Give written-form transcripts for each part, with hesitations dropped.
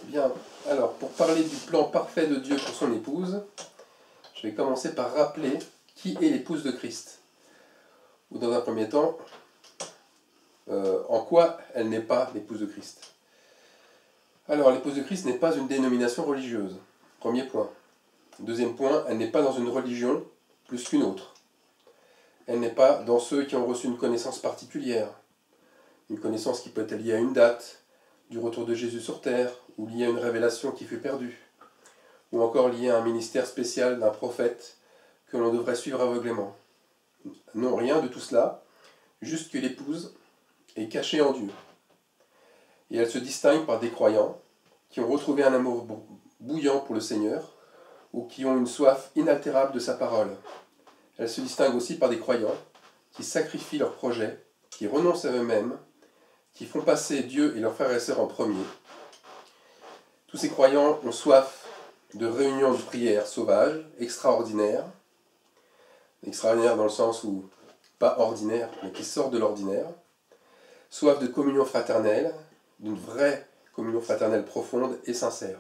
Bien, alors pour parler du plan parfait de Dieu pour son épouse, je vais commencer par rappeler qui est l'épouse de Christ. Ou dans un premier temps, en quoi elle n'est pas l'épouse de Christ. Alors l'épouse de Christ n'est pas une dénomination religieuse, premier point. Deuxième point, elle n'est pas dans une religion plus qu'une autre. Elle n'est pas dans ceux qui ont reçu une connaissance particulière, une connaissance qui peut être liée à une date, du retour de Jésus sur terre, ou liée à une révélation qui fut perdue, ou encore liée à un ministère spécial d'un prophète que l'on devrait suivre aveuglément. Non, rien de tout cela, juste que l'épouse est cachée en Dieu. Et elle se distingue par des croyants qui ont retrouvé un amour bouillant pour le Seigneur, ou qui ont une soif inaltérable de sa parole. Elle se distingue aussi par des croyants qui sacrifient leurs projets, qui renoncent à eux-mêmes, qui font passer Dieu et leurs frères et sœurs en premier. Tous ces croyants ont soif de réunions de prière sauvages, extraordinaires dans le sens où, pas ordinaire, mais qui sortent de l'ordinaire, soif de communion fraternelle, d'une vraie communion fraternelle profonde et sincère.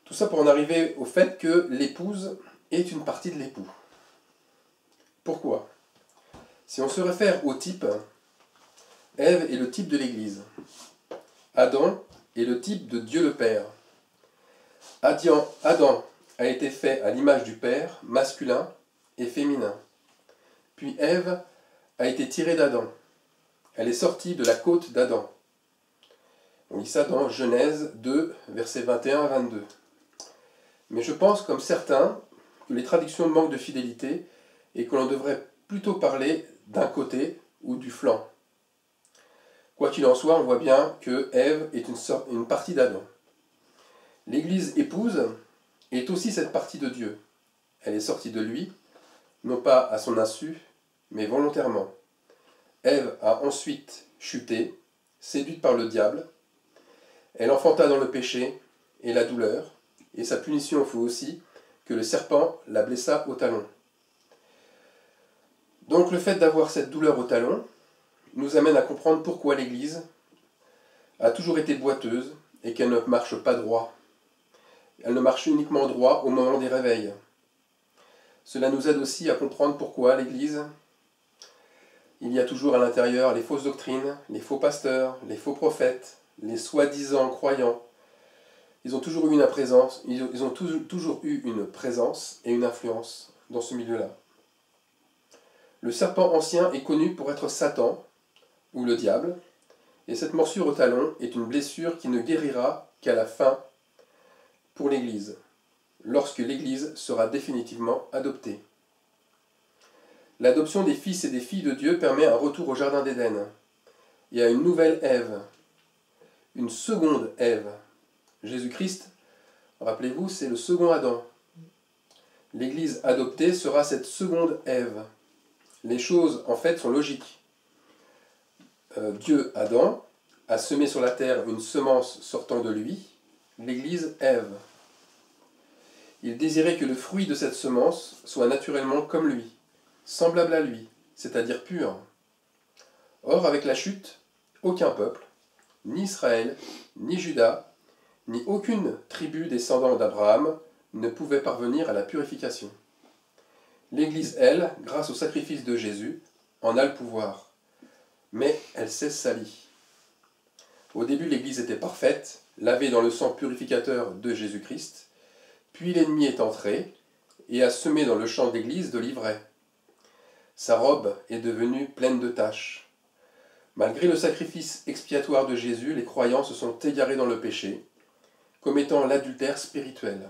Tout ça pour en arriver au fait que l'épouse est une partie de l'époux. Pourquoi ? Si on se réfère au type, Ève est le type de l'Église. Adam est le type de Dieu le Père. Adam a été fait à l'image du Père, masculin et féminin. Puis Ève a été tirée d'Adam. Elle est sortie de la côte d'Adam. On lit ça dans Genèse 2, versets 21 à 22. Mais je pense, comme certains, que les traductions manquent de fidélité et que l'on devrait plutôt parler d'un côté ou du flanc. Quoi qu'il en soit, on voit bien que Ève est une partie d'Adam. L'Église épouse est aussi cette partie de Dieu. Elle est sortie de lui, non pas à son insu, mais volontairement. Ève a ensuite chuté, séduite par le diable. Elle enfanta dans le péché et la douleur, et sa punition fut aussi que le serpent la blessa au talon. Donc le fait d'avoir cette douleur au talon nous amène à comprendre pourquoi l'Église a toujours été boiteuse et qu'elle ne marche pas droit. Elle ne marche uniquement droit au moment des réveils. Cela nous aide aussi à comprendre pourquoi l'Église, il y a toujours à l'intérieur les fausses doctrines, les faux pasteurs, les faux prophètes, les soi-disant croyants. Ils ont toujours eu une présence, toujours eu une présence et une influence dans ce milieu-là. Le serpent ancien est connu pour être Satan, ou le diable, et cette morsure au talon est une blessure qui ne guérira qu'à la fin pour l'Église, lorsque l'Église sera définitivement adoptée. L'adoption des fils et des filles de Dieu permet un retour au Jardin d'Éden, et à une nouvelle Ève, une seconde Ève. Jésus-Christ, rappelez-vous, c'est le second Adam. L'Église adoptée sera cette seconde Ève. Les choses, en fait, sont logiques. Dieu, Adam, a semé sur la terre une semence sortant de lui, l'Église Ève. Il désirait que le fruit de cette semence soit naturellement comme lui, semblable à lui, c'est-à-dire pur. Or, avec la chute, aucun peuple, ni Israël, ni Juda, ni aucune tribu descendant d'Abraham ne pouvait parvenir à la purification. L'Église, elle, grâce au sacrifice de Jésus, en a le pouvoir. Mais elle s'est salie. Au début, l'Église était parfaite, lavée dans le sang purificateur de Jésus-Christ, puis l'ennemi est entré et a semé dans le champ d'Église de l'ivraie. Sa robe est devenue pleine de taches. Malgré le sacrifice expiatoire de Jésus, les croyants se sont égarés dans le péché, commettant l'adultère spirituel.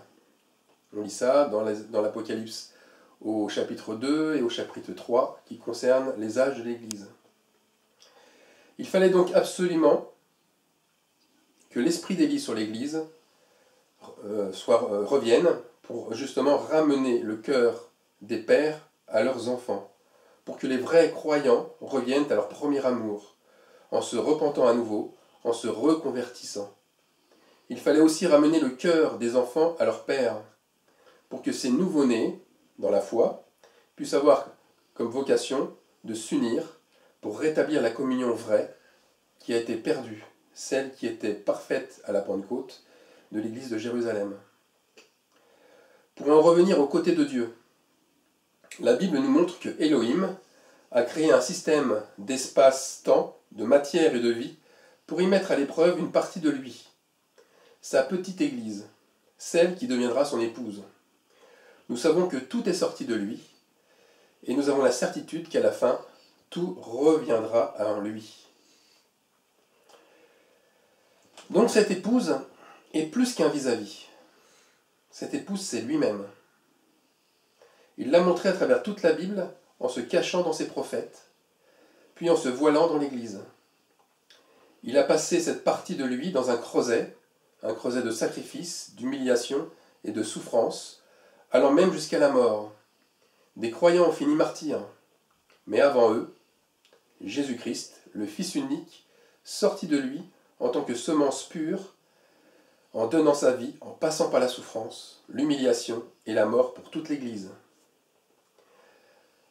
On lit ça dans l'Apocalypse au chapitre 2 et au chapitre 3, qui concernent les âges de l'Église. Il fallait donc absolument que l'esprit d'Élie sur l'Église revienne pour justement ramener le cœur des pères à leurs enfants, pour que les vrais croyants reviennent à leur premier amour, en se repentant à nouveau, en se reconvertissant. Il fallait aussi ramener le cœur des enfants à leur père, pour que ces nouveau-nés, dans la foi, puissent avoir comme vocation de s'unir pour rétablir la communion vraie qui a été perdue, celle qui était parfaite à la Pentecôte de l'église de Jérusalem. Pour en revenir aux côtés de Dieu, la Bible nous montre que Elohim a créé un système d'espace-temps, de matière et de vie pour y mettre à l'épreuve une partie de lui, sa petite église, celle qui deviendra son épouse. Nous savons que tout est sorti de lui, et nous avons la certitude qu'à la fin, tout reviendra en lui. Donc cette épouse est plus qu'un vis-à-vis. Cette épouse, c'est lui-même. Il l'a montré à travers toute la Bible, en se cachant dans ses prophètes, puis en se voilant dans l'Église. Il a passé cette partie de lui dans un creuset de sacrifice, d'humiliation et de souffrance, allant même jusqu'à la mort. Des croyants ont fini martyrs, mais avant eux, Jésus-Christ, le Fils unique, sorti de lui en tant que semence pure, en donnant sa vie, en passant par la souffrance, l'humiliation et la mort pour toute l'Église.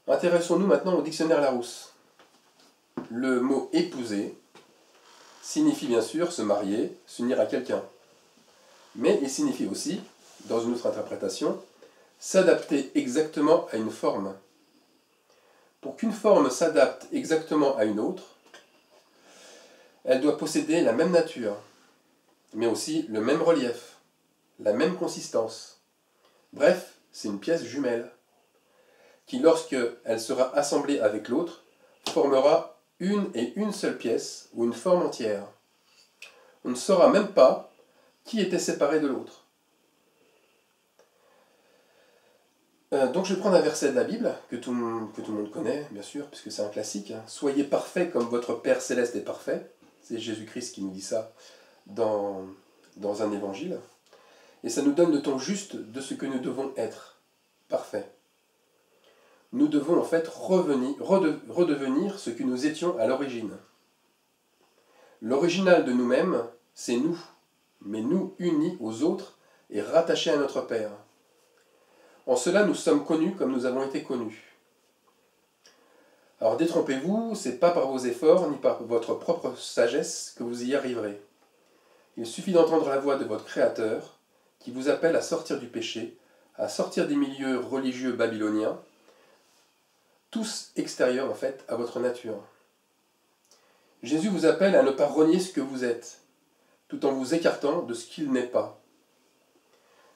Intéressons-nous maintenant au dictionnaire Larousse. Le mot « épouser » signifie bien sûr se marier, s'unir à quelqu'un. Mais il signifie aussi, dans une autre interprétation, s'adapter exactement à une forme. Pour qu'une forme s'adapte exactement à une autre, elle doit posséder la même nature, mais aussi le même relief, la même consistance. Bref, c'est une pièce jumelle, qui lorsque elle sera assemblée avec l'autre, formera une seule pièce ou une forme entière. On ne saura même pas qui était séparé de l'autre. Donc je vais prendre un verset de la Bible, que tout le monde connaît, bien sûr, puisque c'est un classique. Soyez parfaits comme votre Père Céleste est parfait. C'est Jésus-Christ qui nous dit ça dans un évangile. Et ça nous donne le ton juste de ce que nous devons être, parfaits. Nous devons en fait redevenir ce que nous étions à l'origine. L'original de nous-mêmes, c'est nous, mais nous unis aux autres et rattachés à notre Père. En cela, nous sommes connus comme nous avons été connus. Alors détrompez-vous, ce n'est pas par vos efforts ni par votre propre sagesse que vous y arriverez. Il suffit d'entendre la voix de votre Créateur qui vous appelle à sortir du péché, à sortir des milieux religieux babyloniens, tous extérieurs en fait à votre nature. Jésus vous appelle à ne pas renier ce que vous êtes, tout en vous écartant de ce qu'il n'est pas.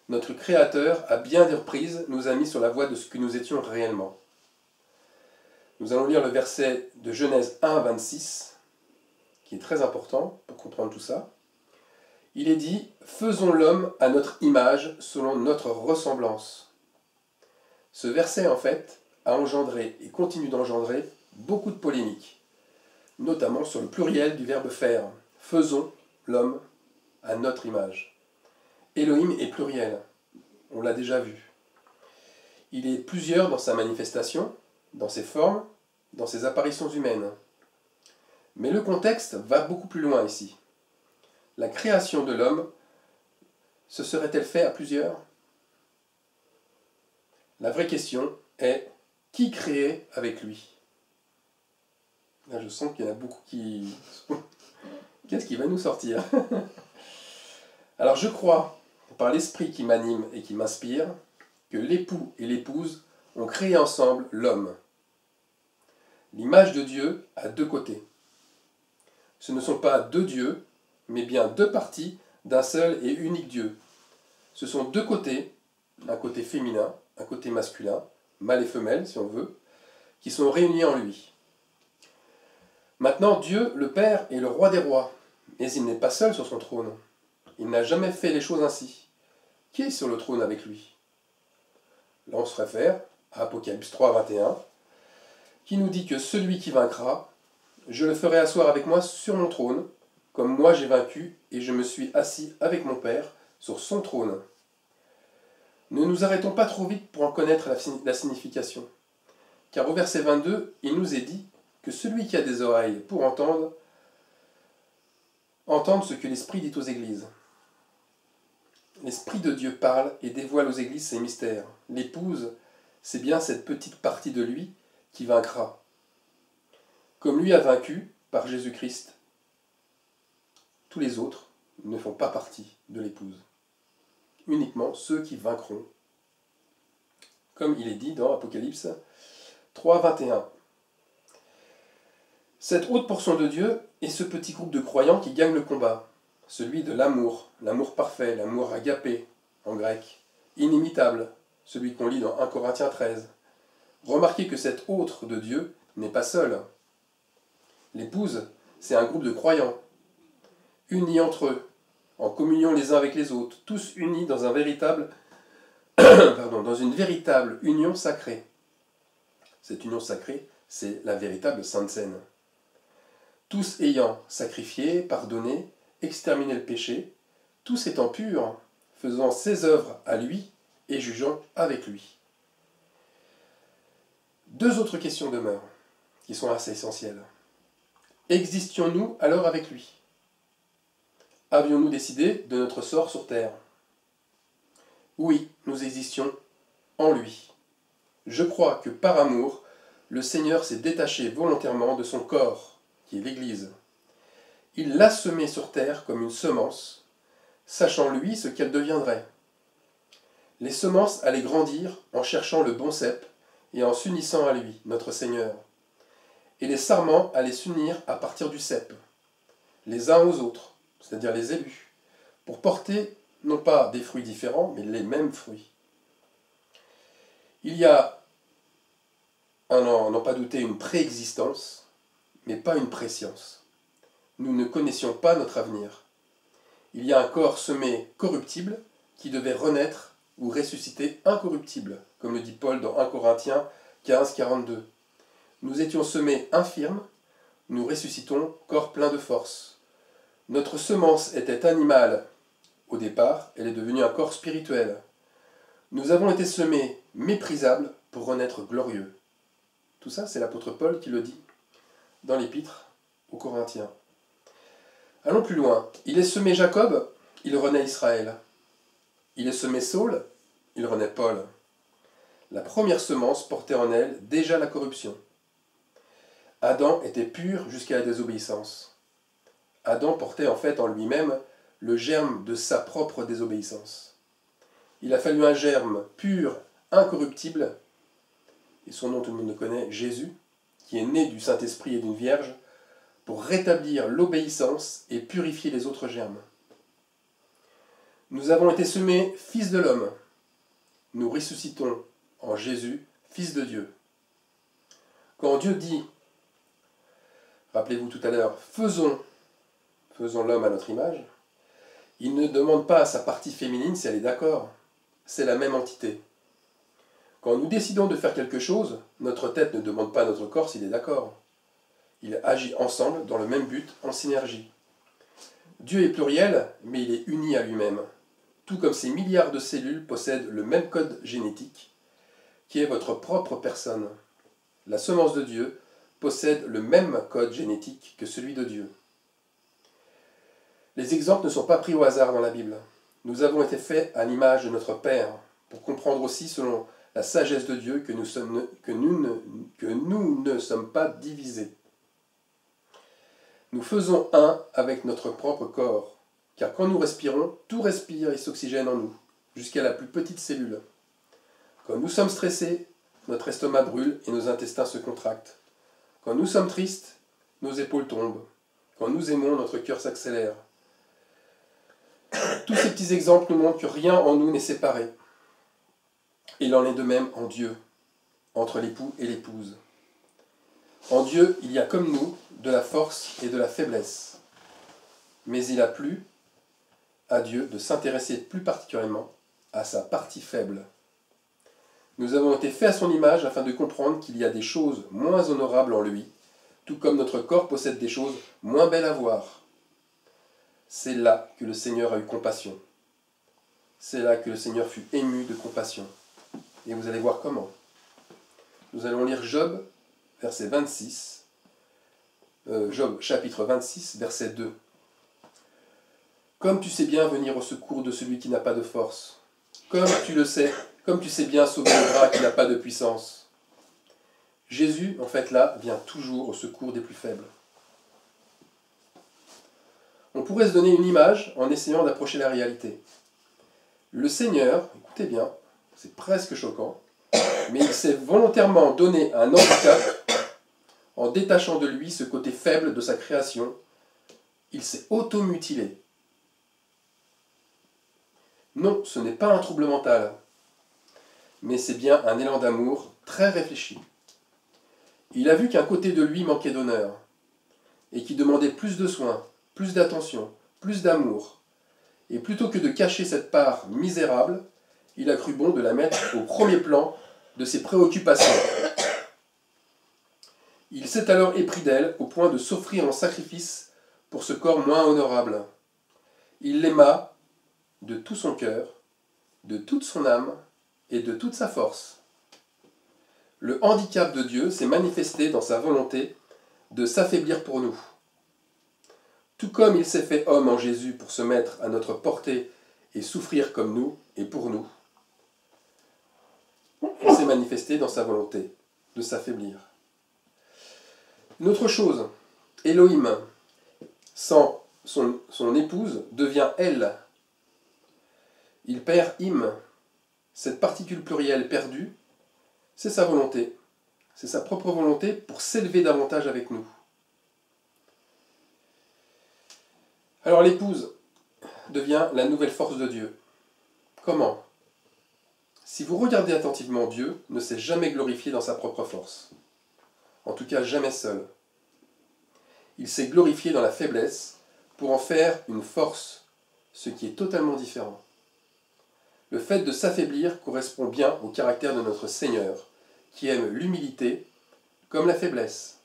Notre Créateur, à bien des reprises, nous a mis sur la voie de ce que nous étions réellement. Nous allons lire le verset de Genèse 1, 26, qui est très important pour comprendre tout ça. Il est dit « Faisons l'homme à notre image, selon notre ressemblance ». Ce verset, en fait, a engendré et continue d'engendrer beaucoup de polémiques, notamment sur le pluriel du verbe « faire ». Faisons l'homme à notre image. Elohim est pluriel, on l'a déjà vu. Il est plusieurs dans sa manifestation, dans ses formes, dans ses apparitions humaines. Mais le contexte va beaucoup plus loin ici. La création de l'homme, se serait-elle fait à plusieurs? La vraie question est, qui créait avec lui? Là, je sens qu'il y en a beaucoup qui... Qu'est-ce qui va nous sortir? Alors je crois, par l'esprit qui m'anime et qui m'inspire, que l'époux et l'épouse ont créé ensemble l'homme. L'image de Dieu a deux côtés. Ce ne sont pas deux dieux, mais bien deux parties d'un seul et unique Dieu. Ce sont deux côtés, un côté féminin, un côté masculin, mâle et femelle si on veut, qui sont réunis en lui. Maintenant, Dieu, le Père, est le roi des rois, mais il n'est pas seul sur son trône. Il n'a jamais fait les choses ainsi. Qui est sur le trône avec lui? Là, on se réfère à Apocalypse 3, 21, qui nous dit que celui qui vaincra, je le ferai asseoir avec moi sur mon trône, comme moi j'ai vaincu et je me suis assis avec mon Père sur son trône. Ne nous arrêtons pas trop vite pour en connaître la signification, car au verset 22, il nous est dit que celui qui a des oreilles pour entendre ce que l'Esprit dit aux églises. L'Esprit de Dieu parle et dévoile aux églises ses mystères. L'épouse, c'est bien cette petite partie de lui qui vaincra. Comme lui a vaincu par Jésus-Christ. Tous les autres ne font pas partie de l'épouse. Uniquement ceux qui vaincront. Comme il est dit dans Apocalypse 3, 21. Cette haute portion de Dieu est ce petit groupe de croyants qui gagne le combat. Celui de l'amour, l'amour parfait, l'amour agapé en grec, inimitable, celui qu'on lit dans 1 Corinthiens 13. Remarquez que cet autre de Dieu n'est pas seul. L'épouse, c'est un groupe de croyants, unis entre eux, en communion les uns avec les autres, tous unis dans un véritable, dans une véritable union sacrée. Cette union sacrée, c'est la véritable Sainte Seine. Tous ayant sacrifié, pardonné, exterminé le péché, tous étant purs, faisant ses œuvres à lui et jugeant avec lui. Deux autres questions demeurent, qui sont assez essentielles. Existions-nous alors avec lui? Avions-nous décidé de notre sort sur terre? Oui, nous existions en lui. Je crois que par amour, le Seigneur s'est détaché volontairement de son corps, qui est l'Église. Il l'a semée sur terre comme une semence, sachant lui ce qu'elle deviendrait. Les semences allaient grandir en cherchant le bon cep et en s'unissant à lui, notre Seigneur. Et les sarments allaient s'unir à partir du cep, les uns aux autres, c'est-à-dire les élus, pour porter non pas des fruits différents, mais les mêmes fruits. Il y a, à n'en pas douter, une préexistence, mais pas une préscience. Nous ne connaissions pas notre avenir. Il y a un corps semé corruptible qui devait renaître ou ressusciter incorruptible, comme le dit Paul dans 1 Corinthiens 15, 42. Nous étions semés infirmes, nous ressuscitons corps plein de force. Notre semence était animale au départ, elle est devenue un corps spirituel. Nous avons été semés méprisables pour renaître glorieux. Tout ça, c'est l'apôtre Paul qui le dit dans l'épître aux Corinthiens. Allons plus loin. Il est semé Jacob, il renaît Israël. Il est semé Saul, il renaît Paul. La première semence portait en elle déjà la corruption. Adam était pur jusqu'à la désobéissance. Adam portait en fait en lui-même le germe de sa propre désobéissance. Il a fallu un germe pur, incorruptible, et son nom tout le monde le connaît, Jésus, qui est né du Saint-Esprit et d'une Vierge, pour rétablir l'obéissance et purifier les autres germes. Nous avons été semés fils de l'homme. Nous ressuscitons en Jésus, fils de Dieu. Quand Dieu dit, rappelez-vous tout à l'heure, faisons l'homme à notre image, il ne demande pas à sa partie féminine si elle est d'accord. C'est la même entité. Quand nous décidons de faire quelque chose, notre tête ne demande pas à notre corps s'il est d'accord. Il agit ensemble dans le même but, en synergie. Dieu est pluriel, mais il est uni à lui-même. Tout comme ces milliards de cellules possèdent le même code génétique, qui est votre propre personne. La semence de Dieu possède le même code génétique que celui de Dieu. Les exemples ne sont pas pris au hasard dans la Bible. Nous avons été faits à l'image de notre Père, pour comprendre aussi, selon la sagesse de Dieu, que nous ne sommes pas divisés. Nous faisons un avec notre propre corps, car quand nous respirons, tout respire et s'oxygène en nous, jusqu'à la plus petite cellule. Quand nous sommes stressés, notre estomac brûle et nos intestins se contractent. Quand nous sommes tristes, nos épaules tombent. Quand nous aimons, notre cœur s'accélère. Tous ces petits exemples nous montrent que rien en nous n'est séparé. Il en est de même en Dieu, entre l'époux et l'épouse. En Dieu, il y a comme nous de la force et de la faiblesse. Mais il a plu à Dieu de s'intéresser plus particulièrement à sa partie faible. Nous avons été faits à son image afin de comprendre qu'il y a des choses moins honorables en lui, tout comme notre corps possède des choses moins belles à voir. C'est là que le Seigneur a eu compassion. C'est là que le Seigneur fut ému de compassion. Et vous allez voir comment. Nous allons lire Job, verset 26. Job, chapitre 26, verset 2. Comme tu sais bien venir au secours de celui qui n'a pas de force, comme tu sais bien sauver le bras qui n'a pas de puissance. Jésus, en fait, là, vient toujours au secours des plus faibles. On pourrait se donner une image en essayant d'approcher la réalité. Le Seigneur, écoutez bien, c'est presque choquant, mais il s'est volontairement donné un handicap en détachant de lui ce côté faible de sa création. Il s'est automutilé. Non, ce n'est pas un trouble mental, mais c'est bien un élan d'amour très réfléchi. Il a vu qu'un côté de lui manquait d'honneur, et qui demandait plus de soins, plus d'attention, plus d'amour. Et plutôt que de cacher cette part misérable, il a cru bon de la mettre au premier plan de ses préoccupations. Il s'est alors épris d'elle au point de s'offrir en sacrifice pour ce corps moins honorable. Il l'aima de tout son cœur, de toute son âme et de toute sa force. Le handicap de Dieu s'est manifesté dans sa volonté de s'affaiblir pour nous. Tout comme il s'est fait homme en Jésus pour se mettre à notre portée et souffrir comme nous et pour nous, il s'est manifesté dans sa volonté de s'affaiblir. Une autre chose, Elohim, sans son épouse, devient elle. Il perd im. Cette particule plurielle perdue, c'est sa volonté. C'est sa propre volonté pour s'élever davantage avec nous. Alors l'épouse devient la nouvelle force de Dieu. Comment? Si vous regardez attentivement, Dieu ne s'est jamais glorifié dans sa propre force. En tout cas, jamais seul. Il s'est glorifié dans la faiblesse pour en faire une force, ce qui est totalement différent. Le fait de s'affaiblir correspond bien au caractère de notre Seigneur, qui aime l'humilité comme la faiblesse.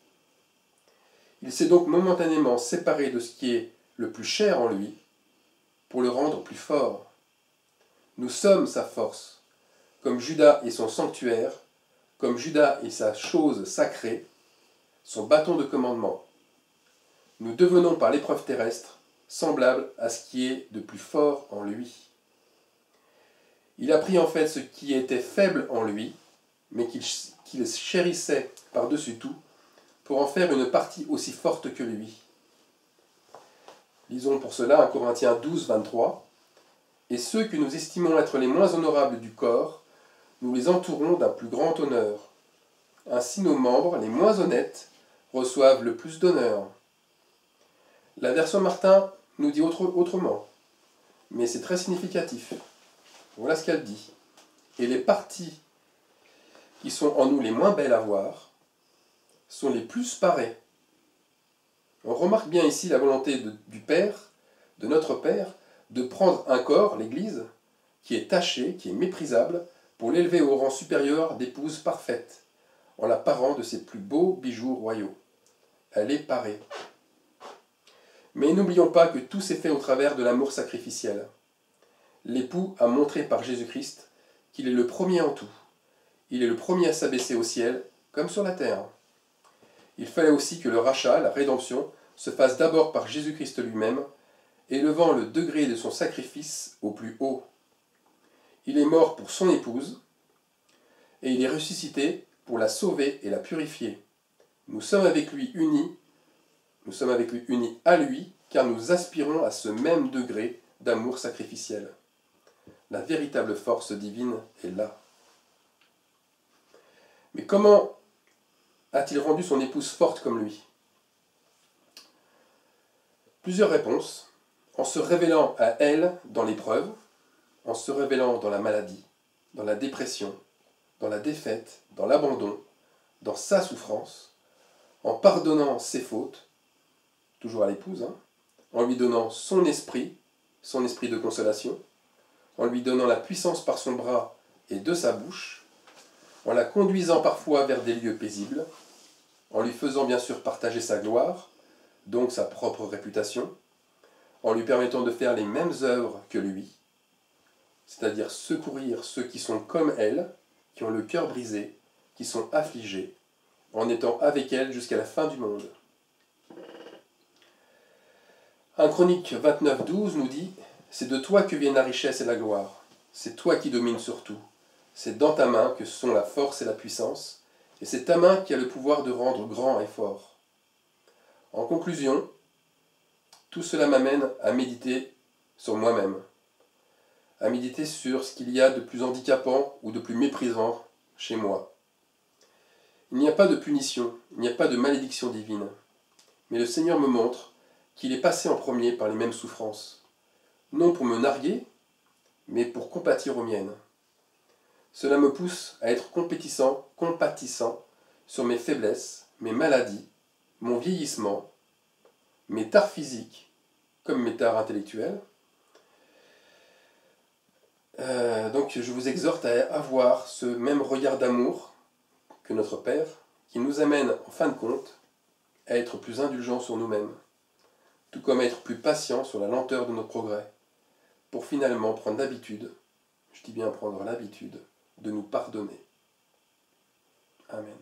Il s'est donc momentanément séparé de ce qui est le plus cher en lui pour le rendre plus fort. Nous sommes sa force, comme Judas et son sanctuaire, comme Judas et sa chose sacrée, son bâton de commandement. Nous devenons par l'épreuve terrestre semblables à ce qui est de plus fort en lui. Il a pris en fait ce qui était faible en lui, mais qu'il chérissait par-dessus tout, pour en faire une partie aussi forte que lui. Lisons pour cela 1 Corinthiens 12, 23. « Et ceux que nous estimons être les moins honorables du corps, nous les entourons d'un plus grand honneur. Ainsi nos membres, les moins honnêtes, reçoivent le plus d'honneur. » La version Martin nous dit autrement, mais c'est très significatif. Voilà ce qu'elle dit. « Et les parties qui sont en nous les moins belles à voir sont les plus parées. » On remarque bien ici la volonté du Père, de notre Père, de prendre un corps, l'Église, qui est taché, qui est méprisable, pour l'élever au rang supérieur d'épouse parfaite, en la parant de ses plus beaux bijoux royaux. Elle est parée. Mais n'oublions pas que tout s'est fait au travers de l'amour sacrificiel. L'époux a montré par Jésus-Christ qu'il est le premier en tout. Il est le premier à s'abaisser au ciel, comme sur la terre. Il fallait aussi que le rachat, la rédemption, se fasse d'abord par Jésus-Christ lui-même, élevant le degré de son sacrifice au plus haut. Il est mort pour son épouse, et il est ressuscité pour la sauver et la purifier. Nous sommes avec lui unis à lui, car nous aspirons à ce même degré d'amour sacrificiel. La véritable force divine est là. Mais comment a-t-il rendu son épouse forte comme lui? Plusieurs réponses. En se révélant à elle dans l'épreuve, en se révélant dans la maladie, dans la dépression, dans la défaite, dans l'abandon, dans sa souffrance, en pardonnant ses fautes, toujours à l'épouse, en lui donnant son esprit de consolation, en lui donnant la puissance par son bras et de sa bouche, en la conduisant parfois vers des lieux paisibles, en lui faisant bien sûr partager sa gloire, donc sa propre réputation, en lui permettant de faire les mêmes œuvres que lui, c'est-à-dire secourir ceux qui sont comme elle, qui ont le cœur brisé, qui sont affligés, en étant avec elle jusqu'à la fin du monde. 1 Chronique 29, 12 nous dit « C'est de toi que viennent la richesse et la gloire. C'est toi qui domines sur tout. C'est dans ta main que sont la force et la puissance, et c'est ta main qui a le pouvoir de rendre grand et fort. » En conclusion, Tout cela m'amène à méditer sur moi-même, à méditer sur ce qu'il y a de plus handicapant ou de plus méprisant chez moi. Il n'y a pas de punition, il n'y a pas de malédiction divine, mais le Seigneur me montre qu'il est passé en premier par les mêmes souffrances, non pour me narguer, mais pour compatir aux miennes. Cela me pousse à être compatissant sur mes faiblesses, mes maladies, mon vieillissement, mes tares physiques, comme mes tares intellectuelles. Donc je vous exhorte à avoir ce même regard d'amour que notre Père, qui nous amène en fin de compte à être plus indulgents sur nous-mêmes, tout comme à être plus patients sur la lenteur de nos progrès, pour finalement prendre l'habitude, je dis bien prendre l'habitude, de nous pardonner. Amen.